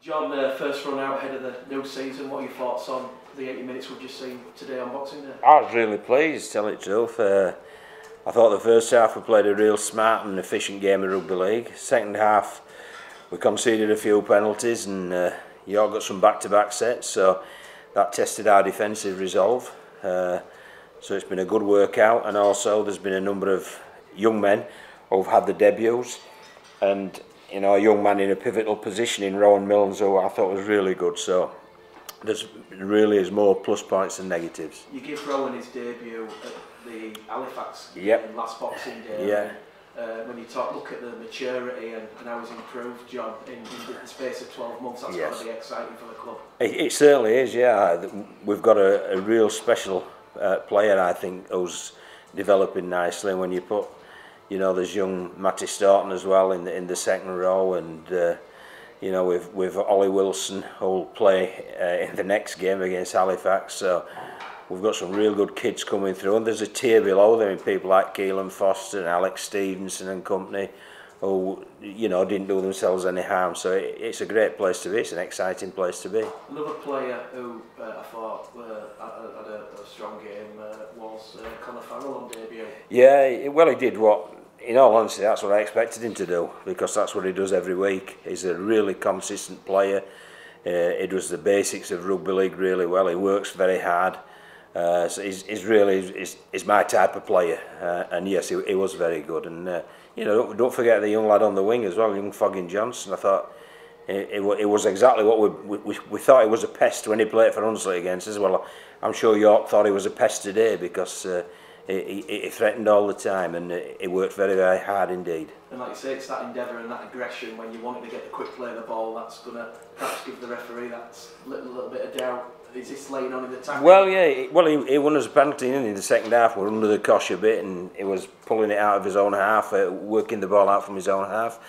John, first run out ahead of the new season, what are your thoughts on the 80 minutes we've just seen today on Boxing Day? I was really pleased, to tell it the truth. I thought the first half we played a real smart and efficient game of rugby league. Second half we conceded a few penalties and York got some back-to-back sets, so that tested our defensive resolve. So it's been a good workout, and also there's been a number of young men who've had the debuts, and you know, a young man in a pivotal position in Rowan Milnes, who I thought was really good. So there's really is more plus points than negatives. You give Rowan his debut at the Halifax Yep. last Boxing Day. Yeah. When you look at the maturity and how he's improved, John, in the space of 12 months, that's got to be exciting for the club. It certainly is, yeah. We've got a real special player, I think, who's developing nicely. And when you put, you know, there's young Matty Staunton as well in the second row, and you know, with Ollie Wilson, who'll play in the next game against Halifax. So we've got some real good kids coming through, and there's a tier below them in people like Keelan Foster and Alex Stevenson and company, who, you know, didn't do themselves any harm. So it's a great place to be. It's an exciting place to be. Another player who I thought had a strong game was Conor Farrell on debut. Yeah, well, he did what, in all honesty, that's what I expected him to do, because that's what he does every week. He's a really consistent player. He does the basics of rugby league really well. He works very hard. So he's really my type of player, and yes, he was very good. And you know, don't forget the young lad on the wing as well, young Foggin Johnson. I thought it was exactly what we thought. He was a pest when he played for Hunslet against us. Well, I'm sure York thought he was a pest today, because he threatened all the time, and he worked very, very hard indeed. And like you say, it's that endeavour and that aggression when you wanted to get the quick play of the ball, that's going to perhaps give the referee that little bit of doubt. Is he slaying on in the tackle? Well, yeah. Well, he won us a penalty in the second half. We're under the cosh a bit, and he was pulling it out of his own half, working the ball out from his own half.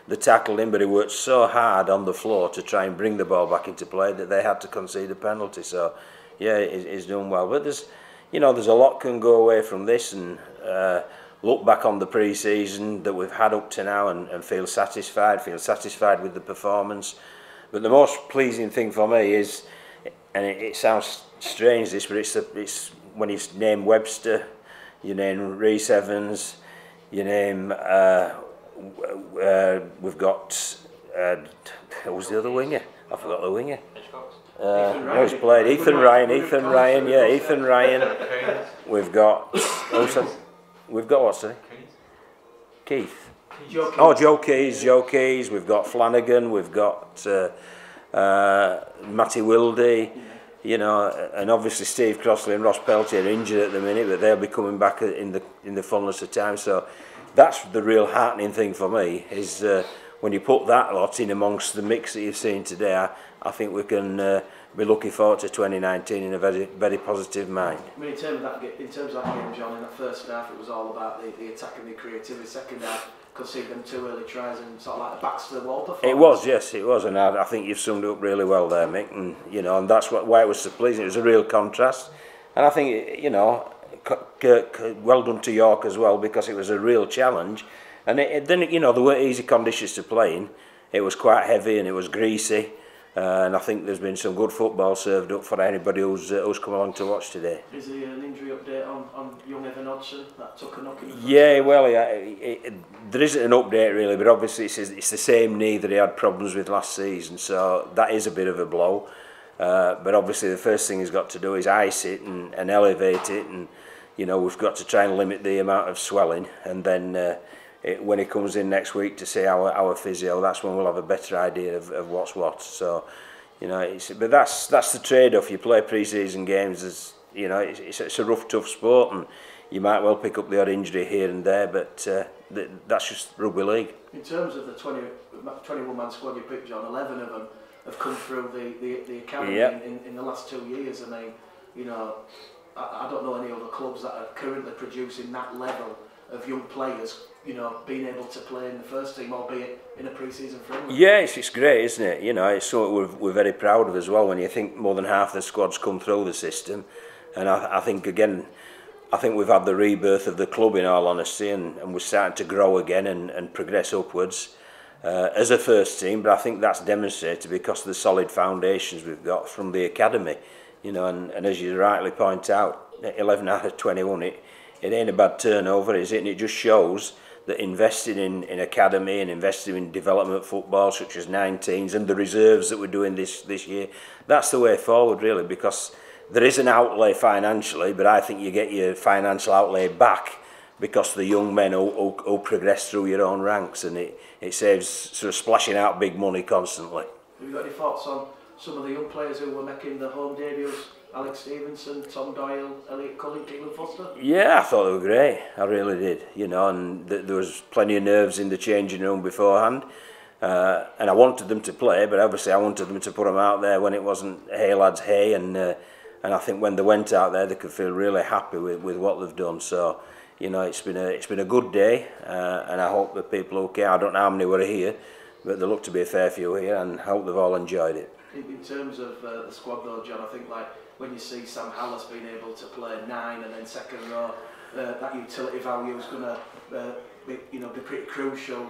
They tackled him, but he worked so hard on the floor to try and bring the ball back into play that they had to concede a penalty. So, yeah, he's doing well. But there's a lot can go away from this, and look back on the pre-season that we've had up to now and feel satisfied with the performance. But the most pleasing thing for me is, and it sounds strange this, but it's when you name Webster, you name Rhys Evans, you name we've got who was the other winger? I forgot the winger. Who's played? Ethan Ryan, yeah, Ethan Ryan. We've got what's it? Keith. Joe Keys. We've got Flanagan. We've got Matty Wildy, you know, and obviously Steve Crossley and Ross Peltier are injured at the minute, but they'll be coming back in the fullness of time. So that's the real heartening thing for me, is when you put that lot in amongst the mix that you've seen today. I think we can be looking forward to 2019 in a very, very positive mind. I mean, in terms of that game, John, in the first half it was all about the attack and the creativity. Second half, conceded them 2 early tries and sort of like a backs to the wall performance. It was, yes, it was, and I think you've summed it up really well there, Mick. And you know, and that's why it was so pleasing. It was a real contrast, and I think, you know, well done to York as well, because it was a real challenge. And then, you know, there weren't easy conditions to play in. It was quite heavy and it was greasy. And I think there's been some good football served up for anybody who's come along to watch today. Is there an injury update on young Evan Hodgson that took a knock in the first? Yeah, well, there isn't an update really, but obviously it's the same knee that he had problems with last season, so that is a bit of a blow. But obviously the first thing he's got to do is ice it and elevate it, and you know, we've got to try and limit the amount of swelling, and then when he comes in next week to see our physio, that's when we'll have a better idea of what's what. So, you know, but that's the trade-off. You play pre-season games, as you know, it's a rough, tough sport, and you might well pick up the odd injury here and there, but that's just rugby league. In terms of the 21-man squad you picked, John, 11 of them have come through the academy. Yep. in the last 2 years. I mean, you know, I don't know any other clubs that are currently producing that level of young players, you know, being able to play in the first team, albeit in a pre-season friendly. Yeah, it's great, isn't it? You know, it's something we're very proud of as well, when you think more than half the squad's come through the system. And I think, again, I think we've had the rebirth of the club, in all honesty, and we're starting to grow again and progress upwards. as a first team, but I think that's demonstrated because of the solid foundations we've got from the academy. You know, and as you rightly point out, 11 out of 21, it ain't a bad turnover, is it? And it just shows that investing in academy and investing in development football, such as 19s and the reserves that we're doing this year, that's the way forward, really, because there is an outlay financially, but I think you get your financial outlay back because the young men who progress through your own ranks, and it saves sort of splashing out big money constantly. Have you got any thoughts on some of the young players who were making the home debuts? Alex Stevenson, Tom Doyle, Elliot Cullen, Keelan Foster? Yeah, I thought they were great. I really did. You know, and there was plenty of nerves in the changing room beforehand. And I wanted them to play, but obviously I wanted them to put them out there when it wasn't hey lads hey, and I think when they went out there they could feel really happy with what they've done. So, you know, it's been a good day, and I hope that people who care, I don't know how many were here, but there look to be a fair few here, and I hope they've all enjoyed it. In terms of the squad though, John, I think like when you see Sam Hallas being able to play 9 and then second row, that utility value is going to be pretty crucial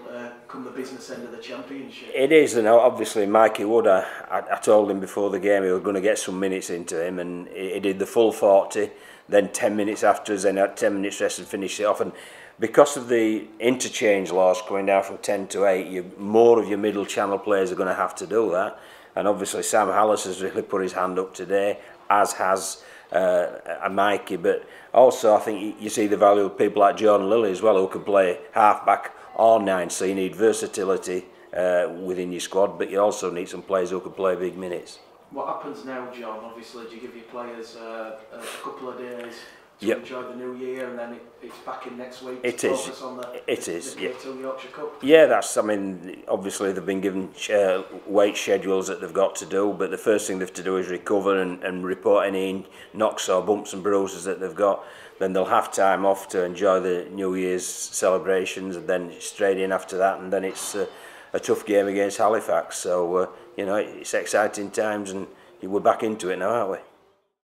come the business end of the championship. It is, and obviously Mikey Wood, I told him before the game he was going to get some minutes into him, and he did the full 40, then 10 minutes afterwards, then had 10 minutes rest and finished it off. And because of the interchange laws going down from 10 to 8, more of your middle channel players are going to have to do that. And obviously Sam Hallas has really put his hand up today, as has Mikey, but also I think you see the value of people like Jordan Lilly as well, who can play half-back or 9, so you need versatility within your squad, but you also need some players who can play big minutes. What happens now, John? Obviously, do you give your players a couple of days to enjoy the new year, and then it's back in next week to focus on the Yorkshire Cup? Yeah, that's, I mean, obviously they've been given weight schedules that they've got to do, but the first thing they have to do is recover and report any knocks or bumps and bruises that they've got. Then they'll have time off to enjoy the New Year's celebrations, and then straight in after that, and then it's a tough game against Halifax. So, you know, it's exciting times, and we're back into it now, aren't we?